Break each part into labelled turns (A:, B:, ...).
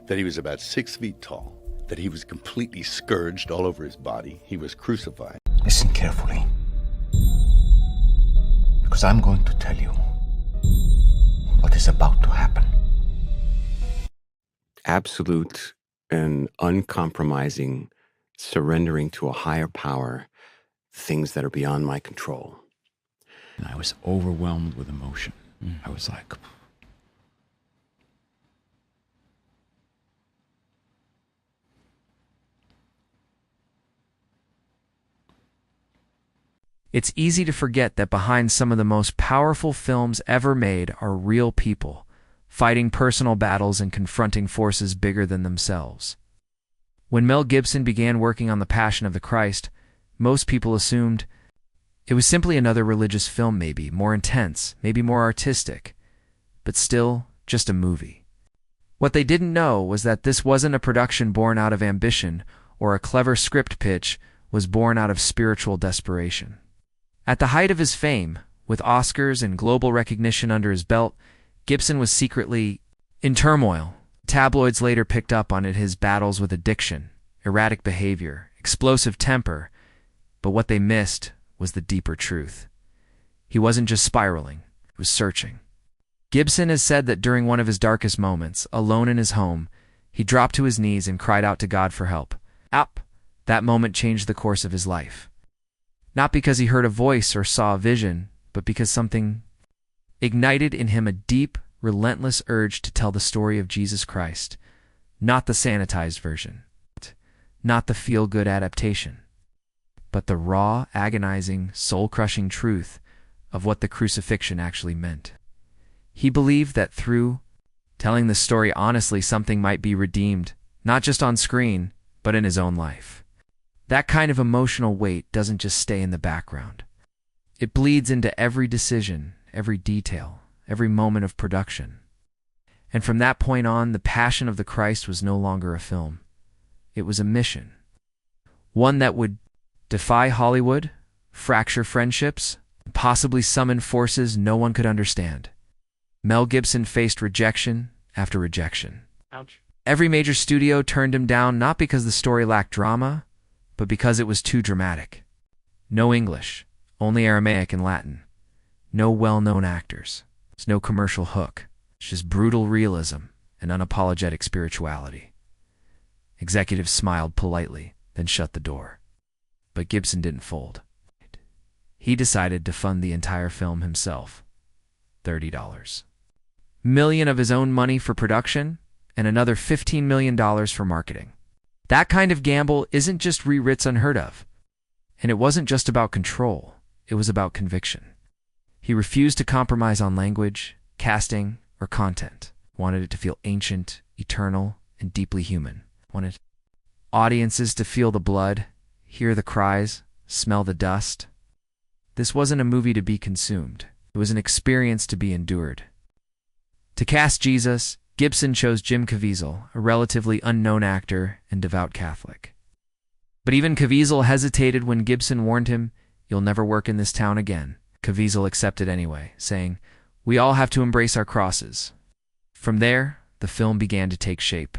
A: that he was about 6 feet tall, that he was completely scourged all over his body, he was crucified.
B: Listen carefully, because I'm going to tell you what is about to happen.
C: Absolute and uncompromising surrendering to a higher power, things that are beyond my control.
D: And I was overwhelmed with emotion. I was like...
E: It's easy to forget that behind some of the most powerful films ever made are real people, fighting personal battles and confronting forces bigger than themselves. When Mel Gibson began working on The Passion of the Christ, most people assumed it was simply another religious film, maybe more intense, maybe more artistic, but still just a movie. What they didn't know was that this wasn't a production born out of ambition or a clever script pitch, was born out of spiritual desperation. At the height of his fame, with Oscars and global recognition under his belt, Gibson was secretly in turmoil. Tabloids later picked up on it, his battles with addiction, erratic behavior, explosive temper, but what they missed was the deeper truth. He wasn't just spiraling, he was searching. Gibson has said that during one of his darkest moments, alone in his home, he dropped to his knees and cried out to God for help. That moment changed the course of his life. Not because he heard a voice or saw a vision, but because something ignited in him a deep, relentless urge to tell the story of Jesus Christ, not the sanitized version, not the feel-good adaptation, but the raw, agonizing, soul-crushing truth of what the crucifixion actually meant. He believed that through telling the story honestly, something might be redeemed, not just on screen, but in his own life. That kind of emotional weight doesn't just stay in the background. It bleeds into every decision, every detail, every moment of production. And from that point on, The Passion of the Christ was no longer a film. It was a mission. One that would defy Hollywood, fracture friendships, and possibly summon forces no one could understand. Mel Gibson faced rejection after rejection.
F: Ouch.
E: Every major studio turned him down, not because the story lacked drama, but because it was too dramatic. No English, only Aramaic and Latin. No well-known actors. There's no commercial hook. It's just brutal realism and unapologetic spirituality. Executives smiled politely, then shut the door. But Gibson didn't fold. He decided to fund the entire film himself. $30 million of his own money for production, and another $15 million for marketing. That kind of gamble isn't just rewrits unheard of. And it wasn't just about control, it was about conviction. He refused to compromise on language, casting, or content. Wanted it to feel ancient, eternal, and deeply human. Wanted audiences to feel the blood, hear the cries, smell the dust. This wasn't a movie to be consumed. It was an experience to be endured. To cast Jesus, Gibson chose Jim Caviezel, a relatively unknown actor and devout Catholic. But even Caviezel hesitated when Gibson warned him, "You'll never work in this town again." Caviezel accepted anyway, saying, "We all have to embrace our crosses." From there, the film began to take shape.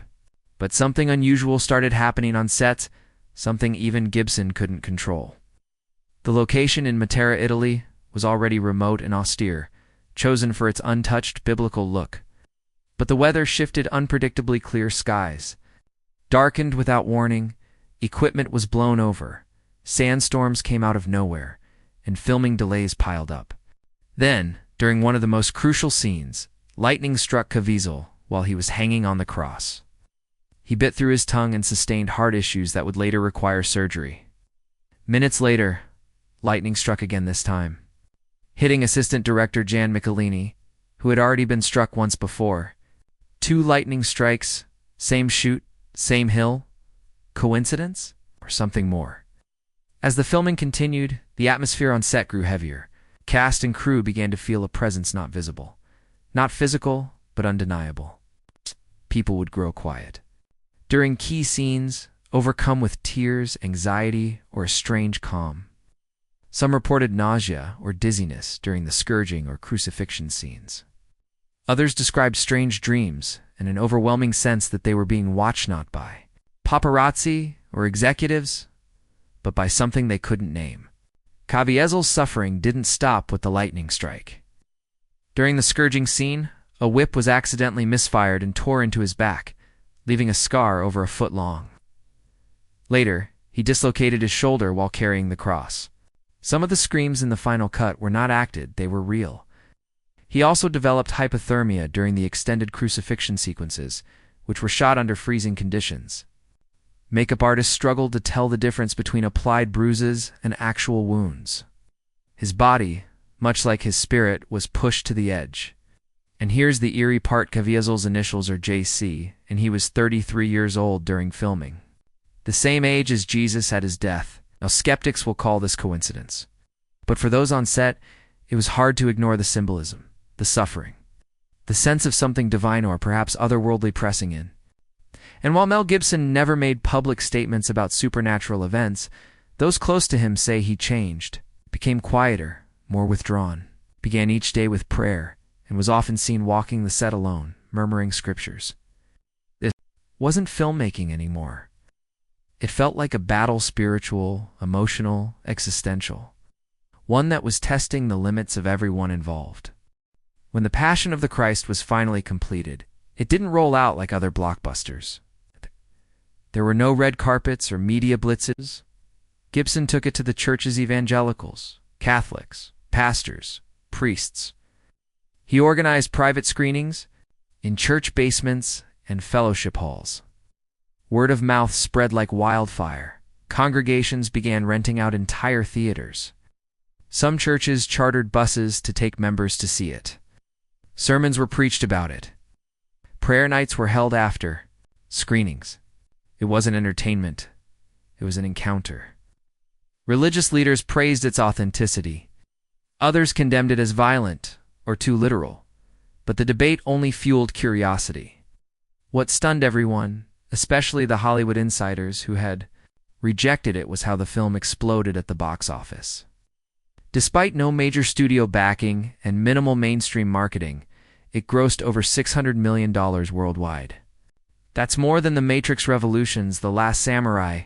E: But something unusual started happening on set, something even Gibson couldn't control. The location in Matera, Italy, was already remote and austere, chosen for its untouched biblical look. But the weather shifted unpredictably. Clear skies darkened without warning, equipment was blown over, sandstorms came out of nowhere, and filming delays piled up. Then, during one of the most crucial scenes, lightning struck Caviezel while he was hanging on the cross. He bit through his tongue and sustained heart issues that would later require surgery. Minutes later, lightning struck again, this time, hitting assistant director Jan Michelini, who had already been struck once before. 2 lightning strikes, same shoot, same hill. Coincidence? Or something more? As the filming continued, the atmosphere on set grew heavier. Cast and crew began to feel a presence not visible. Not physical, but undeniable. People would grow quiet. During key scenes, overcome with tears, anxiety, or a strange calm. Some reported nausea or dizziness during the scourging or crucifixion scenes. Others described strange dreams and an overwhelming sense that they were being watched not by paparazzi or executives, but by something they couldn't name. Caviezel's suffering didn't stop with the lightning strike. During the scourging scene, a whip was accidentally misfired and tore into his back, leaving a scar over a foot long. Later, he dislocated his shoulder while carrying the cross. Some of the screams in the final cut were not acted, they were real. He also developed hypothermia during the extended crucifixion sequences, which were shot under freezing conditions. Makeup artists struggled to tell the difference between applied bruises and actual wounds. His body, much like his spirit, was pushed to the edge. And here's the eerie part: Caviezel's initials are JC, and he was 33 years old during filming. The same age as Jesus at his death. Now, skeptics will call this coincidence. But for those on set, it was hard to ignore the symbolism, the suffering, the sense of something divine or perhaps otherworldly pressing in. And while Mel Gibson never made public statements about supernatural events, those close to him say he changed, became quieter, more withdrawn, began each day with prayer, and was often seen walking the set alone, murmuring scriptures. This wasn't filmmaking anymore. It felt like a battle, spiritual, emotional, existential, one that was testing the limits of everyone involved. When The Passion of the Christ was finally completed, it didn't roll out like other blockbusters. There were no red carpets or media blitzes. Gibson took it to the church's evangelicals, Catholics, pastors, priests. He organized private screenings in church basements and fellowship halls. Word of mouth spread like wildfire. Congregations began renting out entire theaters. Some churches chartered buses to take members to see it. Sermons were preached about it. Prayer nights were held after screenings. It wasn't entertainment. It was an encounter. Religious leaders praised its authenticity. Others condemned it as violent or too literal. But the debate only fueled curiosity. What stunned everyone, especially the Hollywood insiders who had rejected it, was how the film exploded at the box office. Despite no major studio backing and minimal mainstream marketing, it grossed over $600 million worldwide. That's more than The Matrix Revolutions, The Last Samurai,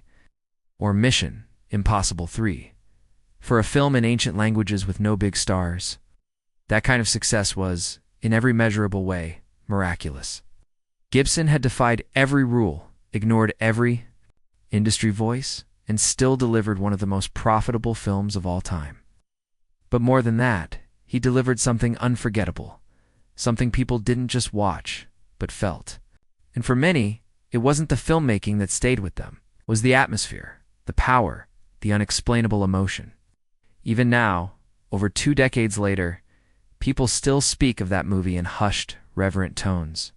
E: or Mission Impossible 3. For a film in ancient languages with no big stars, that kind of success was, in every measurable way, miraculous. Gibson had defied every rule, ignored every industry voice, and still delivered one of the most profitable films of all time. But more than that, he delivered something unforgettable, something people didn't just watch, but felt. And for many, it wasn't the filmmaking that stayed with them. It was the atmosphere, the power, the unexplainable emotion. Even now, over 2 decades later, people still speak of that movie in hushed, reverent tones.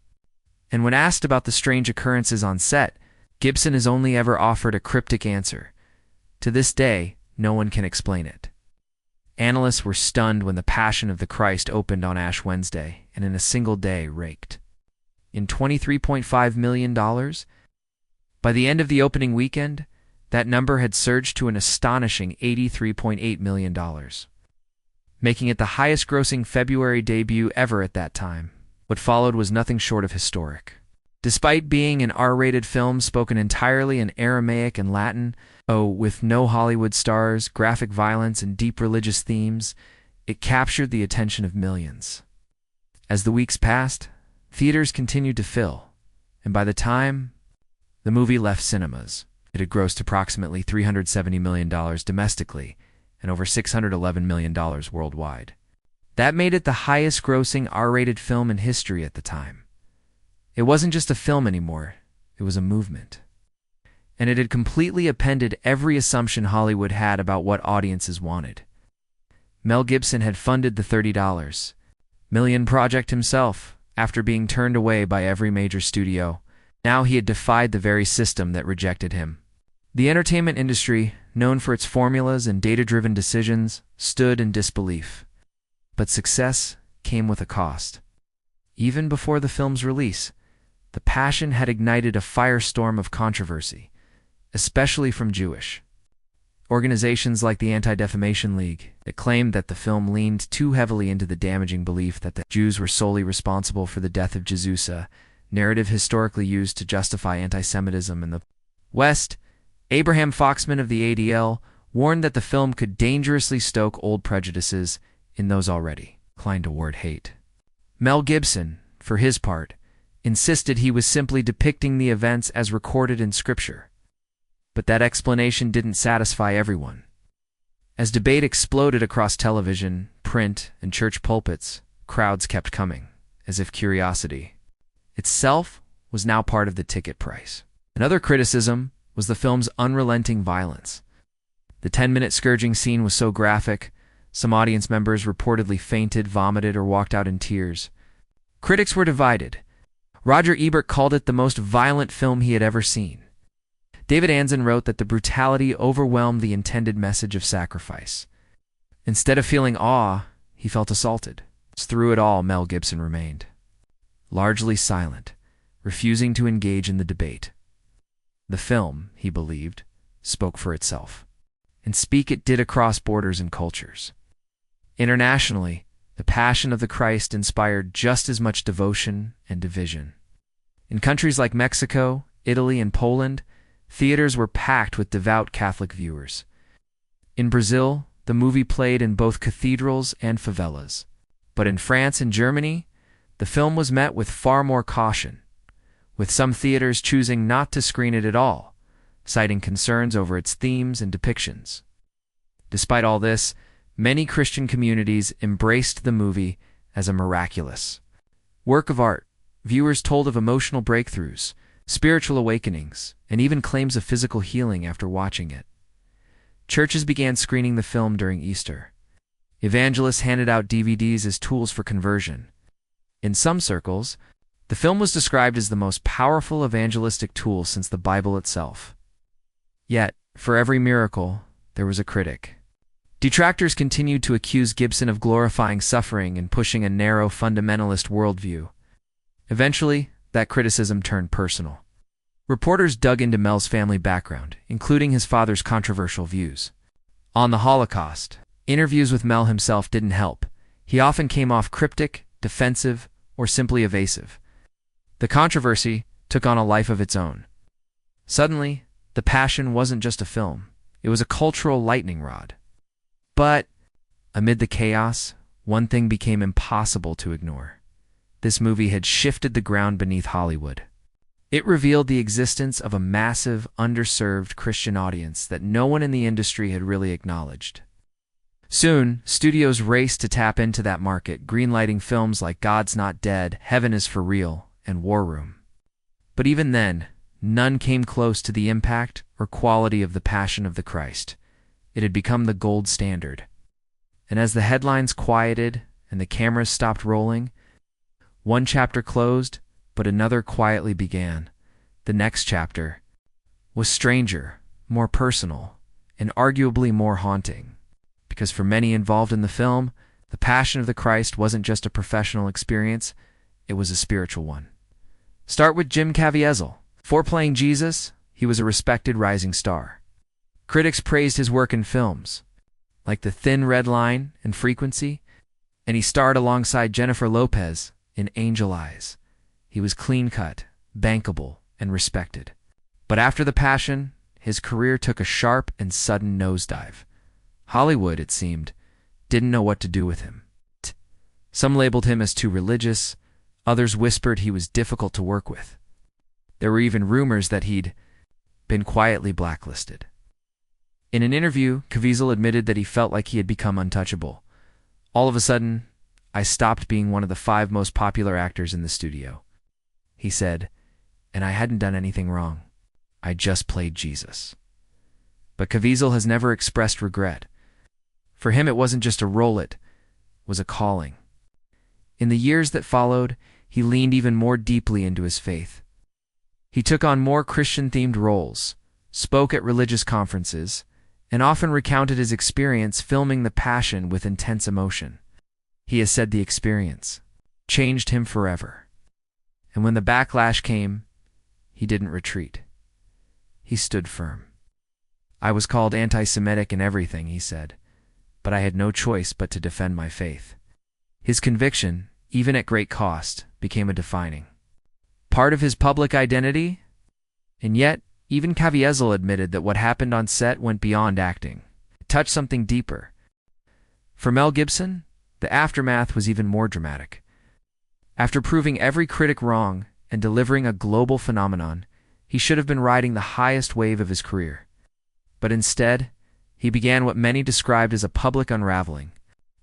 E: And when asked about the strange occurrences on set, Gibson has only ever offered a cryptic answer. To this day, no one can explain it. Analysts were stunned when The Passion of the Christ opened on Ash Wednesday and in a single day raked in $23.5 million. By the end of the opening weekend, that number had surged to an astonishing $83.8 million, making it the highest-grossing February debut ever at that time. What followed was nothing short of historic. Despite being an R-rated film spoken entirely in Aramaic and Latin, with no Hollywood stars, graphic violence, and deep religious themes, it captured the attention of millions. As the weeks passed, theaters continued to fill, and by the time the movie left cinemas, it had grossed approximately $370 million domestically and over $611 million worldwide. That made it the highest-grossing R-rated film in history at the time. It wasn't just a film anymore, it was a movement. And it had completely upended every assumption Hollywood had about what audiences wanted. Mel Gibson had funded the $30 million project himself after being turned away by every major studio. Now he had defied the very system that rejected him. The entertainment industry, known for its formulas and data-driven decisions, stood in disbelief. But success came with a cost. Even before the film's release, The Passion had ignited a firestorm of controversy, especially from Jewish Organizations like the Anti-Defamation League that claimed that the film leaned too heavily into the damaging belief that the Jews were solely responsible for the death of Jesus, a narrative historically used to justify anti-Semitism in the West. Abraham Foxman of the ADL warned that the film could dangerously stoke old prejudices in those already inclined toward hate. Mel Gibson, for his part, insisted he was simply depicting the events as recorded in Scripture. But that explanation didn't satisfy everyone. As debate exploded across television, print, and church pulpits, crowds kept coming, as if curiosity itself was now part of the ticket price. Another criticism was the film's unrelenting violence. The 10-minute scourging scene was so graphic, some audience members reportedly fainted, vomited, or walked out in tears. Critics were divided. Roger Ebert called it the most violent film he had ever seen. David Anzen wrote that the brutality overwhelmed the intended message of sacrifice. Instead of feeling awe, he felt assaulted. Through it all, Mel Gibson remained largely silent, refusing to engage in the debate. The film, he believed, spoke for itself. And speak it did across borders and cultures. Internationally, the Passion of the Christ inspired just as much devotion and division. In countries like Mexico, Italy, and Poland, theaters were packed with devout Catholic viewers. In Brazil, the movie played in both cathedrals and favelas. But in France and Germany, the film was met with far more caution, with some theaters choosing not to screen it at all, citing concerns over its themes and depictions. Despite all this, many Christian communities embraced the movie as a miraculous work of art. Viewers told of emotional breakthroughs, spiritual awakenings, and even claims of physical healing after watching it. Churches began screening the film during Easter. Evangelists handed out DVDs as tools for conversion. In some circles, the film was described as the most powerful evangelistic tool since the Bible itself. Yet, for every miracle, there was a critic. Detractors continued to accuse Gibson of glorifying suffering and pushing a narrow fundamentalist worldview. Eventually, that criticism turned personal. Reporters dug into Mel's family background, including his father's controversial views. On the Holocaust, interviews with Mel himself didn't help. He often came off cryptic, defensive, or simply evasive. The controversy took on a life of its own. Suddenly, The Passion wasn't just a film. It was a cultural lightning rod. But, amid the chaos, one thing became impossible to ignore. This movie had shifted the ground beneath Hollywood. It revealed the existence of a massive, underserved Christian audience that no one in the industry had really acknowledged. Soon, studios raced to tap into that market, greenlighting films like God's Not Dead, Heaven is for Real, and War Room. But even then, none came close to the impact or quality of The Passion of the Christ. It had become the gold standard. And as the headlines quieted and the cameras stopped rolling, one chapter closed, but another quietly began. The next chapter was stranger, more personal, and arguably more haunting. Because for many involved in the film, The Passion of the Christ wasn't just a professional experience, it was a spiritual one. Start with Jim Caviezel. Before playing Jesus, he was a respected rising star. Critics praised his work in films, like The Thin Red Line and Frequency, and he starred alongside Jennifer Lopez in Angel Eyes. He was clean-cut, bankable, and respected. But after The Passion, his career took a sharp and sudden nosedive. Hollywood, it seemed, didn't know what to do with him. Some labeled him as too religious, others whispered he was difficult to work with. There were even rumors that he'd been quietly blacklisted. In an interview, Caviezel admitted that he felt like he had become untouchable. All of a sudden, I stopped being one of the 5 most popular actors in the studio. He said, and I hadn't done anything wrong. I just played Jesus. But Caviezel has never expressed regret. For him, it wasn't just a role, it was a calling. In the years that followed, he leaned even more deeply into his faith. He took on more Christian-themed roles, spoke at religious conferences, and often recounted his experience filming The Passion with intense emotion. He has said the experience changed him forever. And when the backlash came, he didn't retreat. He stood firm. I was called anti-Semitic and everything, he said, but I had no choice but to defend my faith. His conviction, even at great cost, became a defining part of his public identity. And yet, even Caviezel admitted that what happened on set went beyond acting. It touched something deeper. For Mel Gibson, the aftermath was even more dramatic. After proving every critic wrong and delivering a global phenomenon, he should have been riding the highest wave of his career. But instead, he began what many described as a public unraveling.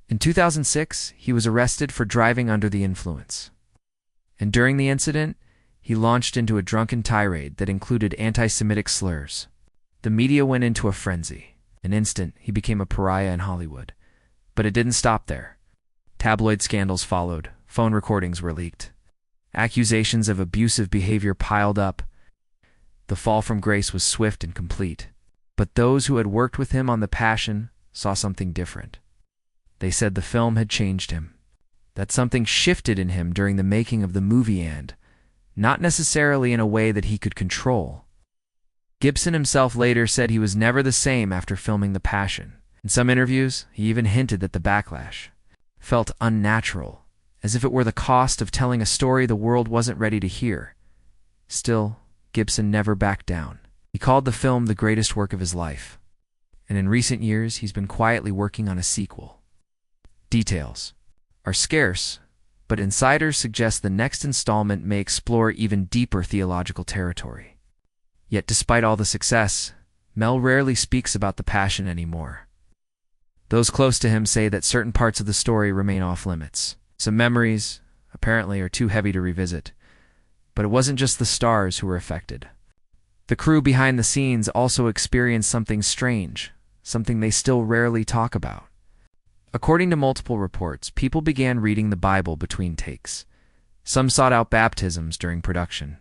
E: In 2006, he was arrested for driving under the influence. And during the incident, he launched into a drunken tirade that included anti-Semitic slurs. The media went into a frenzy. In an instant, he became a pariah in Hollywood. But it didn't stop there. Tabloid scandals followed. Phone recordings were leaked. Accusations of abusive behavior piled up. The fall from grace was swift and complete. But those who had worked with him on The Passion saw something different. They said the film had changed him, that something shifted in him during the making of the movie and, not necessarily in a way that he could control. Gibson himself later said he was never the same after filming The Passion. In some interviews, he even hinted that the backlash felt unnatural, as if it were the cost of telling a story the world wasn't ready to hear. Still, Gibson never backed down. He called the film the greatest work of his life. And in recent years, he's been quietly working on a sequel. Details are scarce, but insiders suggest the next installment may explore even deeper theological territory. Yet despite all the success, Mel rarely speaks about The Passion anymore. Those close to him say that certain parts of the story remain off-limits. Some memories, apparently, are too heavy to revisit. But it wasn't just the stars who were affected. The crew behind the scenes also experienced something strange, something they still rarely talk about. According to multiple reports, people began reading the Bible between takes. Some sought out baptisms during production.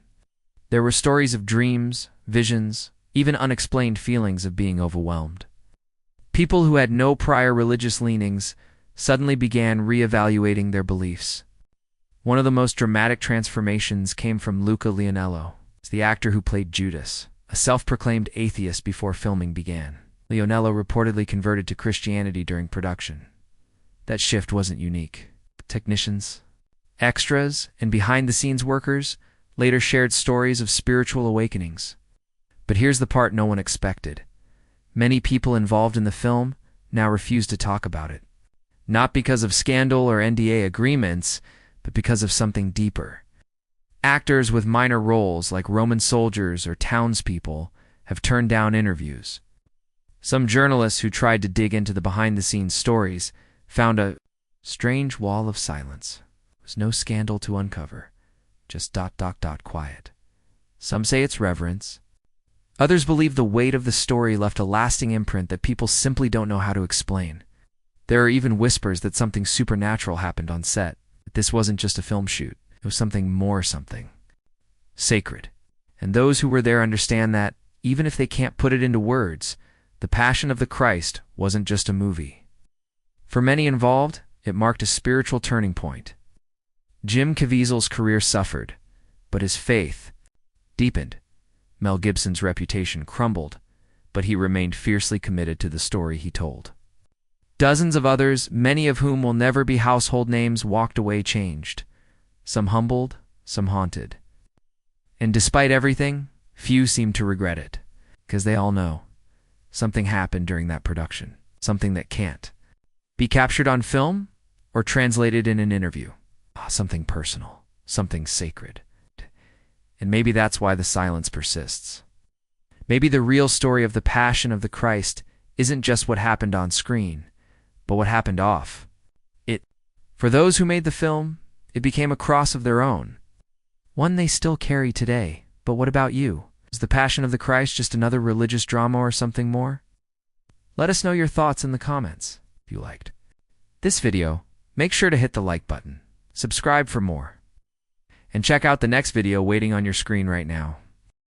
E: There were stories of dreams, visions, even unexplained feelings of being overwhelmed. People who had no prior religious leanings suddenly began re-evaluating their beliefs. One of the most dramatic transformations came from Luca Leonello, the actor who played Judas, a self-proclaimed atheist before filming began. Leonello reportedly converted to Christianity during production. That shift wasn't unique. Technicians, extras, and behind-the-scenes workers later shared stories of spiritual awakenings. But here's the part no one expected. Many people involved in the film now refuse to talk about it. Not because of scandal or NDA agreements, but because of something deeper. Actors with minor roles like Roman soldiers or townspeople have turned down interviews. Some journalists who tried to dig into the behind-the-scenes stories found a strange wall of silence. There was no scandal to uncover, just ... quiet. Some say it's reverence. Others believe the weight of the story left a lasting imprint that people simply don't know how to explain. There are even whispers that something supernatural happened on set, that this wasn't just a film shoot. It was something more, something sacred. And those who were there understand that, even if they can't put it into words, The Passion of the Christ wasn't just a movie. For many involved, it marked a spiritual turning point. Jim Caviezel's career suffered, but his faith deepened. Mel Gibson's reputation crumbled, but he remained fiercely committed to the story he told. Dozens of others, many of whom will never be household names, walked away changed. Some humbled, some haunted. And despite everything, few seem to regret it, because they all know something happened during that production, something that can't be captured on film or translated in an interview. Something personal, something sacred. And maybe that's why the silence persists. Maybe the real story of the Passion of the Christ isn't just what happened on screen, but what happened off it. For those who made the film, it became a cross of their own, one they still carry today. But what about you? Is the Passion of the Christ just another religious drama or something more? Let us know your thoughts in the comments. If you liked this video, make sure to hit the like button, subscribe for more, and check out the next video waiting on your screen right now.